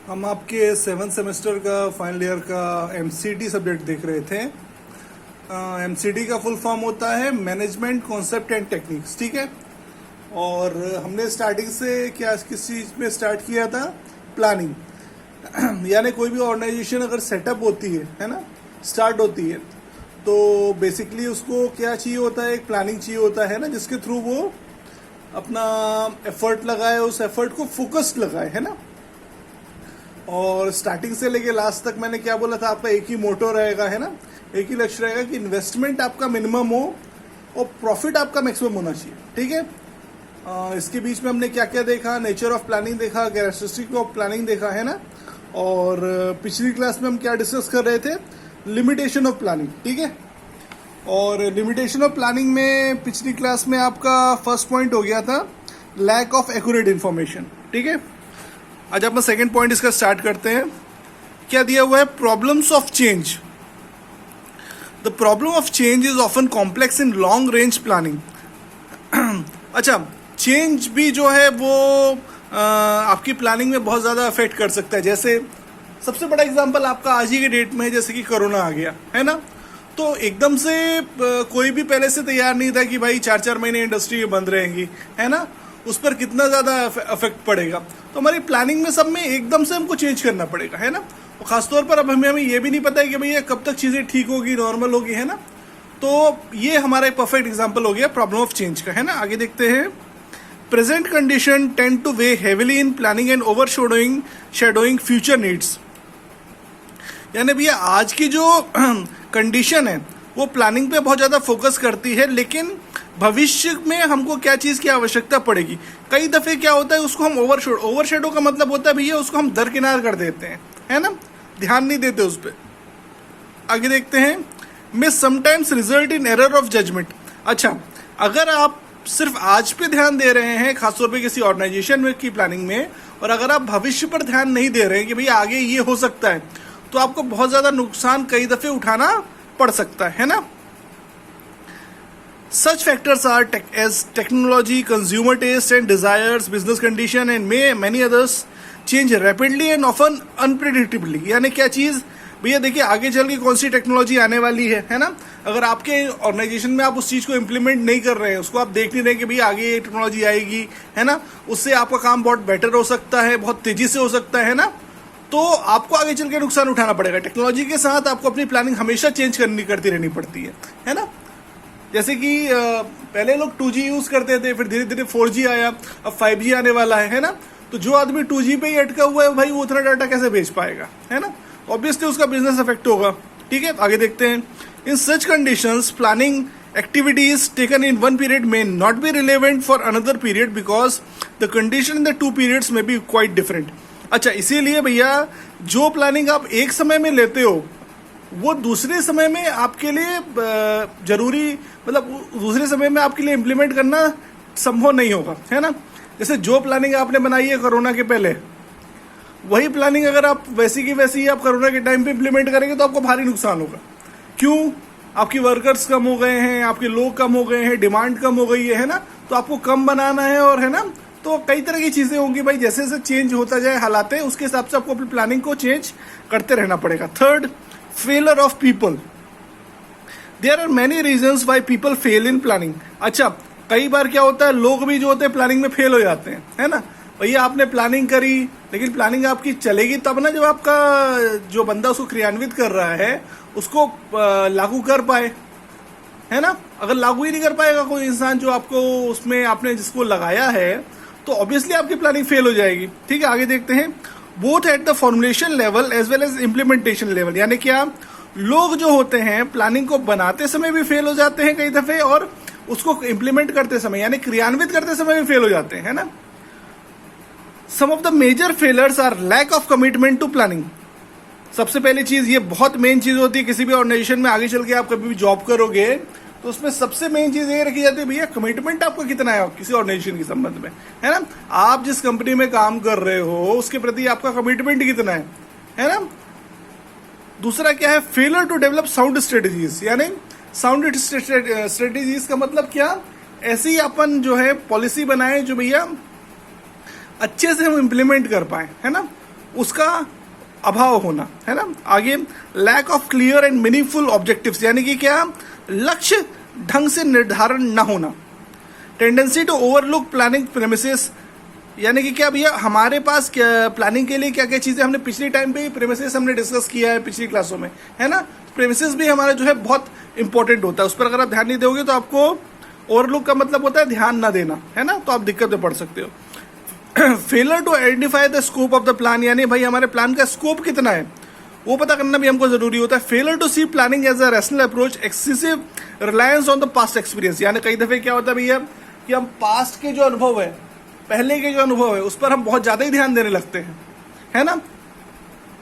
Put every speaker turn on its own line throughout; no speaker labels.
हम आपके 7th semester का फाइनल ईयर का एमसीटी सब्जेक्ट देख रहे थे। एमसीटी का फुल फॉर्म होता है मैनेजमेंट कॉन्सेप्ट एंड टेक्निक्स, ठीक है। और हमने स्टार्टिंग से किस चीज़ में स्टार्ट किया था, प्लानिंग। यानी कोई भी ऑर्गेनाइजेशन अगर सेटअप होती है ना, स्टार्ट होती है, तो बेसिकली उसको क्या चाहिए होता है, एक प्लानिंग चाहिए होता है ना, जिसके थ्रू वो अपना एफर्ट लगाए, उस एफर्ट को फोकस्ड लगाए, है ना। और स्टार्टिंग से लेके लास्ट तक मैंने क्या बोला था, आपका एक ही मोटो रहेगा, है ना, एक ही लक्ष्य रहेगा कि इन्वेस्टमेंट आपका मिनिमम हो और प्रॉफिट आपका मैक्सिमम होना चाहिए, ठीक है। इसके बीच में हमने क्या क्या देखा, नेचर ऑफ प्लानिंग देखा, कैरेक्टरिस्टिक ऑफ प्लानिंग देखा, है ना। और पिछली क्लास में हम क्या डिस्कस कर रहे थे, लिमिटेशन ऑफ प्लानिंग, ठीक है। और लिमिटेशन ऑफ प्लानिंग में पिछली क्लास में आपका फर्स्ट पॉइंट हो गया था लैक ऑफ एक्यूरेट इन्फॉर्मेशन, ठीक है। आज अपन सेकंड पॉइंट इसका स्टार्ट करते हैं। क्या दिया हुआ है, problems of change. The problem of change is often complex in long range planning. अच्छा, चेंज भी जो है वो आपकी प्लानिंग में बहुत ज़्यादा अफेक्ट कर सकता है। जैसे सबसे बड़ा एग्जांपल आपका आज ही के डेट में है, जैसे कि कोरोना आ गया, है ना। तो एकदम से कोई भी पहले से तैयार नहीं था कि भाई 4-4 महीने इंडस्ट्री बंद रहेंगी, है ना, उस पर कितना ज़्यादा अफेक्ट पड़ेगा। तो हमारी प्लानिंग में सब में एकदम से हमको चेंज करना पड़ेगा, है ना। और खासतौर पर अब हमें ये भी नहीं पता है कि भैया कब तक चीज़ें ठीक होगी, नॉर्मल होगी, है ना। तो ये हमारा एक परफेक्ट एग्जाम्पल हो गया प्रॉब्लम ऑफ चेंज का, है ना। आगे देखते हैं। Present condition tend two way heavily in planning and over shadowing future needs. यानी भैया आज की जो कंडीशन है वो प्लानिंग पे बहुत ज़्यादा फोकस करती है, लेकिन भविष्य में हमको क्या चीज़ की आवश्यकता पड़ेगी। कई दफ़े क्या होता है, उसको हम ओवरशेडो का मतलब होता है भैया उसको हम दरकिनार कर देते हैं, है ना, ध्यान नहीं देते उस पर। आगे देखते हैं। May sometimes result in error of judgement. अच्छा, अगर आप सिर्फ आज पे ध्यान दे रहे हैं, खासतौर पे किसी ऑर्गेनाइजेशन में की प्लानिंग में, और अगर आप भविष्य पर ध्यान नहीं दे रहे हैं कि भैया आगे ये हो सकता है, तो आपको बहुत ज़्यादा नुकसान कई दफ़े उठाना पड़ सकता है ना। Such factors are as technology, consumer taste and desires, business condition and many others change rapidly and often unpredictably। यानी क्या चीज़ भैया, देखिए आगे चल के कौन सी टेक्नोलॉजी आने वाली है ना। अगर आपके ऑर्गेनाइजेशन में आप उस चीज़ को इम्प्लीमेंट नहीं कर रहे हैं, उसको आप देख नहीं रहे कि भैया आगे ये टेक्नोलॉजी आएगी, है ना, उससे आपका काम बहुत बेटर हो सकता है, बहुत तेज़ी से हो सकता है ना, तो आपको आगे चल के नुकसान उठाना पड़ेगा। टेक्नोलॉजी के साथ आपको अपनी प्लानिंग हमेशा चेंज करती रहनी पड़ती है ना। जैसे कि पहले लोग 2G यूज़ करते थे, फिर धीरे धीरे 4G आया, अब 5G आने वाला है ना। तो जो आदमी 2G पे ही अटका हुआ है भाई, वो उतना डाटा कैसे भेज पाएगा, है ना। ऑब्वियसली उसका बिजनेस अफेक्ट होगा, ठीक है। आगे देखते हैं। In such conditions planning activities taken in one period may not be relevant for another period because the condition in the two periods may be quite different। अच्छा, इसीलिए भैया जो प्लानिंग आप एक समय में लेते हो वो दूसरे समय में आपके लिए जरूरी, मतलब दूसरे समय में आपके लिए इम्प्लीमेंट करना संभव नहीं होगा, है ना। जैसे जो प्लानिंग आपने बनाई है कोरोना के पहले, वही प्लानिंग अगर आप वैसी की वैसी आप कोरोना के टाइम पे इम्प्लीमेंट करेंगे तो आपको भारी नुकसान होगा। क्यों? आपकी वर्कर्स कम हो गए हैं, आपके लोग कम हो गए हैं, डिमांड कम हो गई है ना, तो आपको कम बनाना है, और है ना, तो कई तरह की चीज़ें होंगी भाई। जैसे जैसे चेंज होता जाए हालात है, उसके हिसाब से आपको अपनी प्लानिंग को चेंज करते रहना पड़ेगा। Third, failure of people. There are many reasons why people fail in planning. अच्छा, कई बार क्या होता है, लोग भी जो होते हैं प्लानिंग में फेल हो जाते हैं, है ना। भैया आपने प्लानिंग करी, लेकिन प्लानिंग आपकी चलेगी तब ना जब आपका जो बंदा उसको क्रियान्वित कर रहा है उसको लागू कर पाए, है ना। अगर लागू ही नहीं कर पाएगा कोई इंसान जो आपको उसमें आपने जिसको लगाया है, तो ऑब्वियसली आपकी प्लानिंग फेल हो जाएगी, ठीक है। आगे देखते हैं। Both at the formulation level as well as implementation level. यानी क्या, लोग जो होते हैं प्लानिंग को बनाते समय भी फेल हो जाते हैं कई दफे, और उसको इम्प्लीमेंट करते समय यानी क्रियान्वित करते समय भी फेल हो जाते हैं, है ना। Some of the major failures are lack of commitment to planning. सबसे पहली चीज, ये बहुत मेन चीज होती है किसी भी ऑर्गेनाइजेशन में। आगे चल के आप कभी भी जॉब करोगे तो उसमें सबसे मेन चीज ये रखी जाती है भैया कमिटमेंट आपका कितना है किसी ऑर्गेनाइजेशन के संबंध में, है ना। आप जिस कंपनी में काम कर रहे हो उसके प्रति आपका कमिटमेंट कितना है ना। दूसरा क्या है, failure to develop sound strategies. यानी साउंड स्ट्रेटेजीज का मतलब क्या, ऐसी अपन जो है पॉलिसी बनाए जो भैया अच्छे से हम इम्प्लीमेंट कर पाए, है ना। उसका अभाव होना, है ना। आगे lack of clear and meaningful objectives, यानी कि क्या, लक्ष्य ढंग से निर्धारण न होना। Tendency to overlook planning premises, यानी कि क्या भैया हमारे पास क्या प्लानिंग के लिए क्या क्या चीज़ें हमने पिछले टाइम पे प्रेमिसेस हमने डिस्कस किया है पिछली क्लासों में, है ना। प्रेमिसेस भी हमारा जो है बहुत इंपॉर्टेंट होता है, उस पर अगर आप ध्यान नहीं दोगे तो आपको ओवरलुक का मतलब होता है ध्यान ना देना, है ना, तो आप दिक्कत में पड़ सकते हो। Failure to identify the scope of the plan, यानी भाई हमारे प्लान का स्कोप कितना है वो पता करना भी हमको जरूरी होता है। Failure to see planning as a rational approach, excessive reliance on the past experience, यानी कई दफे क्या होता है भैया कि हम पास्ट के जो अनुभव है, पहले के जो अनुभव है, उस पर हम बहुत ज्यादा ही ध्यान देने लगते हैं, है ना।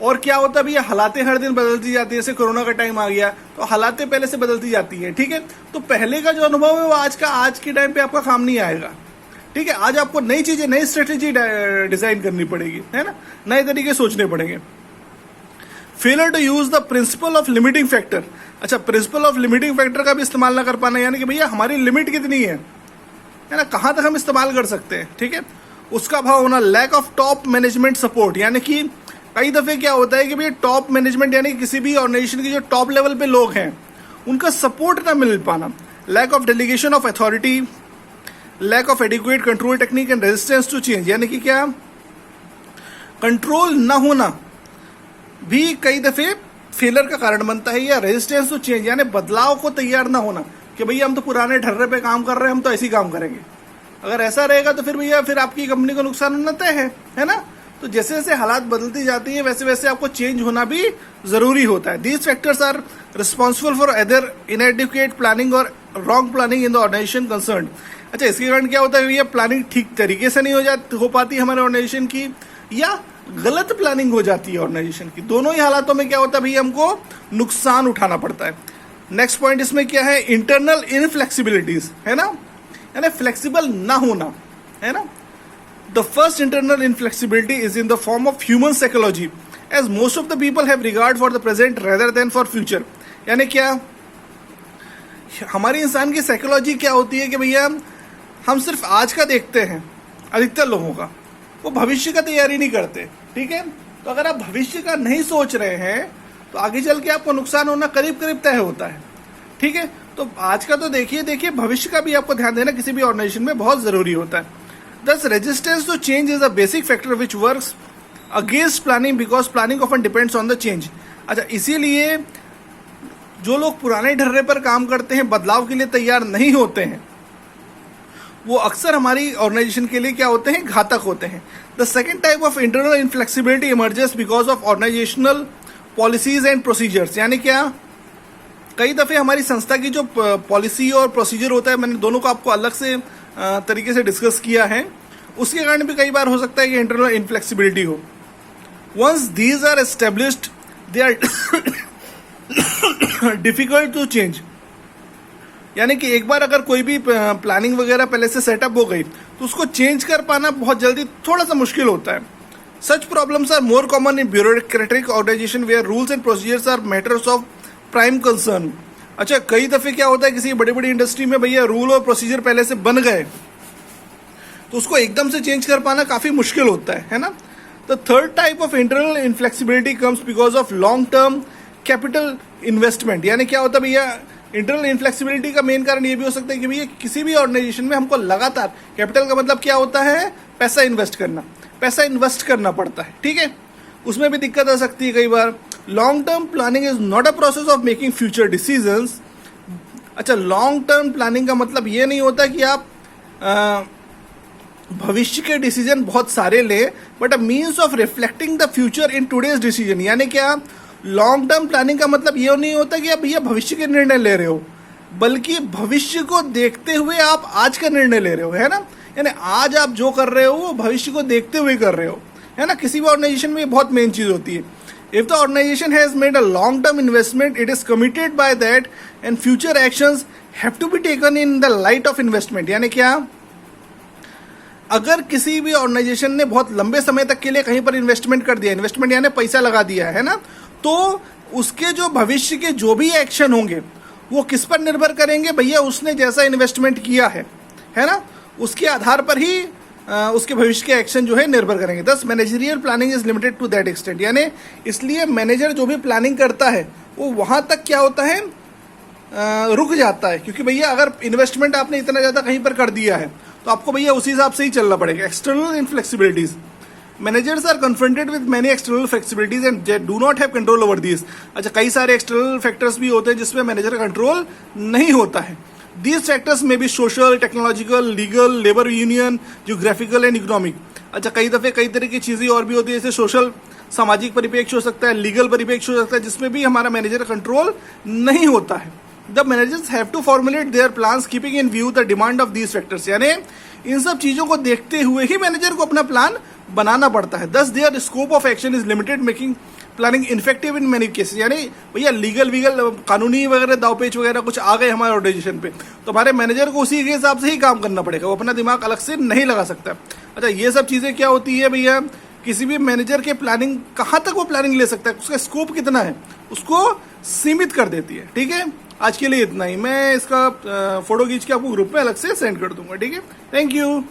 और क्या होता है भैया, हालातें हर दिन बदलती जाती है, जैसे कोरोना का टाइम आ गया तो हालातें पहले से बदलती जाती है, ठीक है। तो पहले का जो अनुभव है वो आज के टाइम पे आपका काम नहीं आएगा, ठीक है। आज आपको नई चीजें, नई स्ट्रेटेजी डिजाइन करनी पड़ेगी, है ना, नए तरीके सोचने पड़ेंगे। Failure to use the principle of limiting factor, अच्छा प्रिंसिपल ऑफ लिमिटिंग फैक्टर का भी इस्तेमाल ना कर पाना, यानी कि भैया हमारी लिमिट कितनी है ना, कहां तक हम इस्तेमाल कर सकते हैं, ठीक है, उसका अभाव होना। Lack of top management support, यानी कि कई दफे क्या होता है कि भैया टॉप मैनेजमेंट, यानी किसी भी ऑर्गेनाइजेशन के जो टॉप लेवल पे लोग हैं उनका सपोर्ट ना मिल पाना। Lack of delegation of authority, lack of adequate control technique and resistance to change, यानी कि क्या, कंट्रोल न होना भी कई दफे फेलर का कारण बनता है, या रेजिस्टेंस टू चेंज यानी बदलाव को तैयार ना होना कि भैया हम तो पुराने ढर्रे पे काम कर रहे हैं, हम तो ऐसे ही काम करेंगे। अगर ऐसा रहेगा तो फिर भैया फिर आपकी कंपनी को नुकसान होना तय है ना। तो जैसे जैसे हालात बदलती जाती है वैसे वैसे आपको चेंज होना भी जरूरी होता है। These factors are responsible for other inadequate planning और wrong planning in the organisation concern. अच्छा, इसके कारण क्या होता है भैया, प्लानिंग ठीक तरीके से नहीं हो पाती हमारे ऑर्गेनाइजेशन की, या गलत प्लानिंग हो जाती है ऑर्गेनाइजेशन की। दोनों ही हालातों में क्या होता है भैया, हमको नुकसान उठाना पड़ता है। नेक्स्ट पॉइंट इसमें क्या है, इंटरनल इनफ्लेक्सिबिलिटीज, है ना, यानी फ्लेक्सिबल ना होना, है ना। The first internal inflexibility is in the form of human psychology, as most of the people have regard for the present rather than for future. यानी क्या, हमारी इंसान की साइकोलॉजी क्या होती है कि भैया हम सिर्फ आज का देखते हैं, अधिकतर लोगों का, वो भविष्य का तैयारी नहीं करते, ठीक है। तो अगर आप भविष्य का नहीं सोच रहे हैं तो आगे चल के आपको नुकसान होना करीब करीब तय होता है, ठीक है। तो आज का तो देखिए भविष्य का भी आपको ध्यान देना किसी भी ऑर्गेनाइजेशन में बहुत जरूरी होता है। Thus resistance to change is a basic factor which works against planning because planning often depends on the change. अच्छा, इसीलिए जो लोग पुराने ढर्रे पर काम करते हैं, बदलाव के लिए तैयार नहीं होते हैं, वो अक्सर हमारी ऑर्गेनाइजेशन के लिए क्या होते हैं, घातक होते हैं। The second type of internal inflexibility emerges because of organisational policies and procedures. यानी क्या, कई दफे हमारी संस्था की जो पॉलिसी और प्रोसीजर होता है, मैंने दोनों को आपको अलग से तरीके से डिस्कस किया है, उसके कारण भी कई बार हो सकता है कि इंटरनल इनफ्लेक्सिबिलिटी हो। Once these are established they are difficult to change. यानी कि एक बार अगर कोई भी प्लानिंग वगैरह पहले से सेटअप हो गई तो उसको चेंज कर पाना बहुत जल्दी थोड़ा सा मुश्किल होता है। Such problems are more common in bureaucratic organisation where rules and procedures are matters of prime concern. अच्छा, कई दफे क्या होता है किसी बड़ी बड़ी इंडस्ट्री में भैया रूल और प्रोसीजर पहले से बन गए तो उसको एकदम से चेंज कर पाना काफी मुश्किल होता है ना। The third type of internal inflexibility comes because of long term capital investment. यानी क्या होता है भैया, इंटरनल इनफ्लेक्सिबिलिटी का मेन कारण ये भी हो सकता है कि भैया किसी भी ऑर्गेनाइजेशन में हमको लगातार, कैपिटल का मतलब क्या होता है, पैसा इन्वेस्ट करना पड़ता है, ठीक है। उसमें भी दिक्कत आ सकती है कई बार। Long term planning is not a process of making future decisions. अच्छा, लॉन्ग टर्म प्लानिंग का मतलब ये नहीं होता कि आप भविष्य के डिसीजन बहुत सारे लें, but a means of reflecting the future in today's decision. यानी क्या, लॉन्ग टर्म प्लानिंग का मतलब ये नहीं होता कि आप भैया भविष्य के निर्णय ले रहे हो, बल्कि भविष्य को देखते हुए आप आज का निर्णय ले रहे हो, है ना। यानी आज आप जो कर रहे हो वो भविष्य को देखते हुए कर रहे हो, है ना। किसी भी ऑर्गेनाइजेशन में बहुत मेन चीज होती है। If the organisation has made a long term investment it is committed by that and future actions have to be taken in the light of investment. यानी क्या, अगर किसी भी ऑर्गेनाइजेशन ने बहुत लंबे समय तक के लिए कहीं पर इन्वेस्टमेंट कर दिया, इन्वेस्टमेंट यानी पैसा लगा दिया है ना, तो उसके जो भविष्य के जो भी एक्शन होंगे वो किस पर निर्भर करेंगे भैया, उसने जैसा इन्वेस्टमेंट किया है ना, उसके आधार पर ही उसके भविष्य के एक्शन जो है निर्भर करेंगे। Thus managerial planning is limited to that extent, यानी इसलिए मैनेजर जो भी प्लानिंग करता है वो वहां तक क्या होता है, रुक जाता है। क्योंकि भैया अगर इन्वेस्टमेंट आपने इतना ज़्यादा कहीं पर कर दिया है तो आपको भैया उसी हिसाब से ही चलना पड़ेगा। External inflexibilities, managers are confronted with many external flexibilities and they do not have control over these. अच्छा, कई सारे एक्सटर्नल फैक्टर्स भी होते हैं जिसमें मैनेजर का कंट्रोल नहीं होता है। दीज फैक्टर्स में भी social, technological, legal, labour union, geographical and economic. अच्छा, कई दफे कई तरह की चीजें और भी होती है, जैसे सोशल सामाजिक परिप्रेक्ष्य हो सकता है, लीगल परिप्रेक्ष्य हो सकता है, जिसमें भी हमारा मैनेजर कंट्रोल नहीं होता है। The managers have to formulate their plans keeping in view the demand of these factors, यानी इन सब चीजों को देखते हुए ही मैनेजर को अपना प्लान बनाना पड़ता है। Thus their scope of action is limited, making planning ineffective in many cases. यानी भैया लीगल कानूनी वगैरह दावपेच वगैरह कुछ आ गए हमारे ऑर्गेनाइजेशन पे, तो हमारे मैनेजर को उसी के हिसाब से ही काम करना पड़ेगा, वो अपना दिमाग अलग से नहीं लगा सकता। अच्छा, ये सब चीजें क्या होती है भैया, किसी भी मैनेजर के प्लानिंग कहाँ तक वो प्लानिंग ले सकता है, उसका स्कोप कितना है, उसको सीमित कर देती है। ठीक है, आज के लिए इतना ही। मैं इसका फोटो खींच के आपको ग्रुप में अलग से सेंड कर दूंगा। ठीक है, थैंक यू।